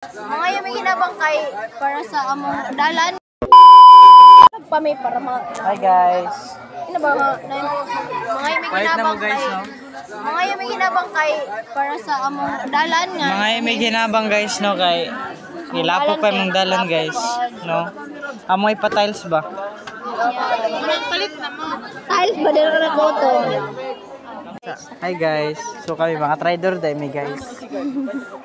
Mga yami ginabangkay para sa among dalan. Pami para mga Hi guys. ano ba mga yami ginabangkay. Mga yami ginabangkay para sa among dalan nga. Mga may ginabang guys no kay gilapo pa mong dalan guys no. Amoy pa tiles ba? Palit na mo. Tiles ba dito na koto? Hi guys. So kami mga trader dai mi guys.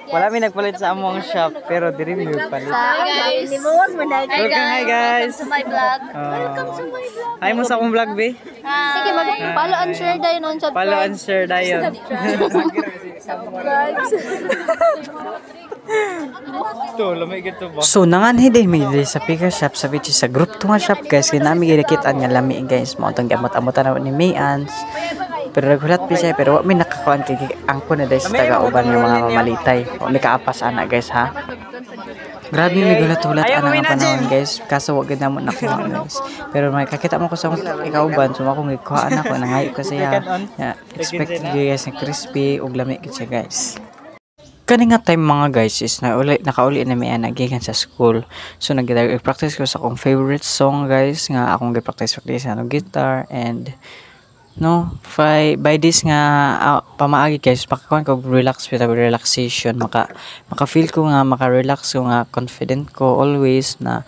Wala mi nagpalit sa among shop pero diri mi nagpalit. Guys, limon Welcome hi guys. to my vlog. Welcome to my vlog. Hi mo sa akong vlog be. Sige, mag-follow and share dayon on subscribe. Follow and share dayon. To, lamay gito ba? So nanganhi din mi diri sa Pika Shop sa which is sa group to nga shop guys kay nami gikitaan nga lami guys mo tong gamot-amutan ni Mayans. Pero naghulat pa siya pero wa mi nakakuan kay angko na dai sa taga-uban nga mga mamalitay. Wa mi kaapas ana guys ha. Grabe mi gulat-hulat ana nga panahon guys kaso wa gid namo nakuha guys. Pero may kakita mo ko sa ikauban so ako ngikuha ana ko nangayo ko siya. Expected guys na crispy ug lami gid siya guys. Kani nga time mga guys is nakauli na mi ana gikan sa school. So nag-practice ko sa akong favorite song guys nga akong gi-practice sa guitar and no by this nga pamaagi guys pakakuan ko relax with relaxation maka feel ko nga maka-relax ko nga confident ko always na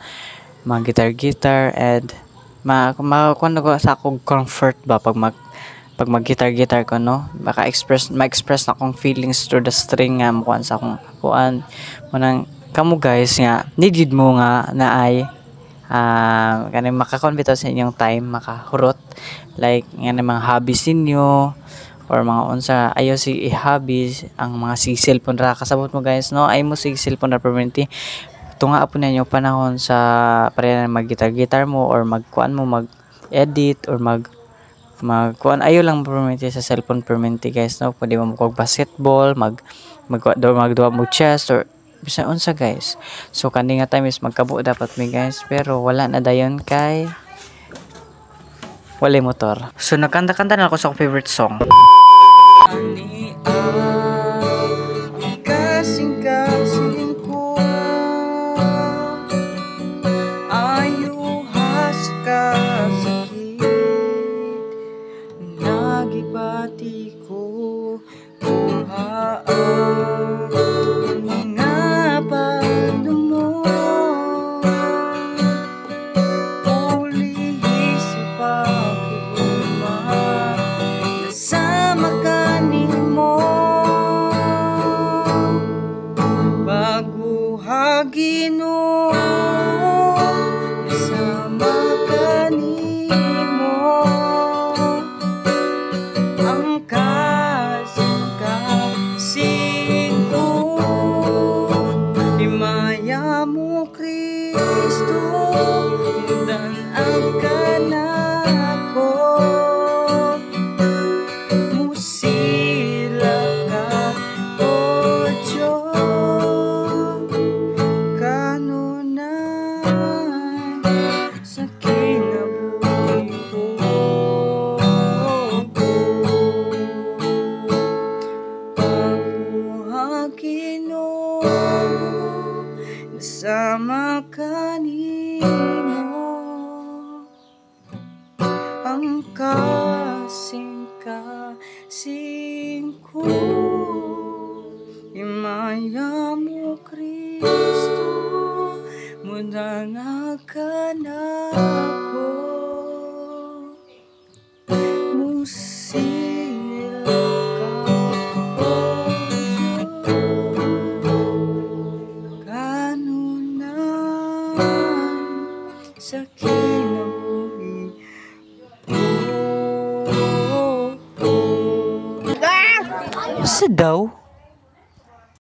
mag guitar and makakuan ko sa akong comfort ba pag mag-guitar ko no ma-express na akong feelings through the string nga mukuan sa akong kuan manang kamo guys nga needed mo nga na ay kanang makakonbito sa inyong time makahurot like nga mga hobbies ninyo or mga unsa ayo si i-hobbies ang mga cellphone ra kasabot mo guys no ay mo cellphone ra permanently tunga po ninyo panahon sa pareha mag-guitar mo or magkuan mo mag-edit or kuan ayo lang permanently sa cellphone permanently guys no pwede mo mag basketball magduwa mo chess or bisan unsa guys. So kani nga time is magkabo dapat mi guys pero wala na dayon kay wala motor. So nagkanta-kanta na ako sa akong favorite song. Kasing-kasing ko ayuhas kasakit nagibati ko buhaan Ginoo sama kanimo ang kasing ko imaya mo Kristo mudan ang kanako musila ka o Diyos sama kanimo ang kasing ko imaya mo Kristo muna na kanako musila ka o sa kinabuhi Basta daw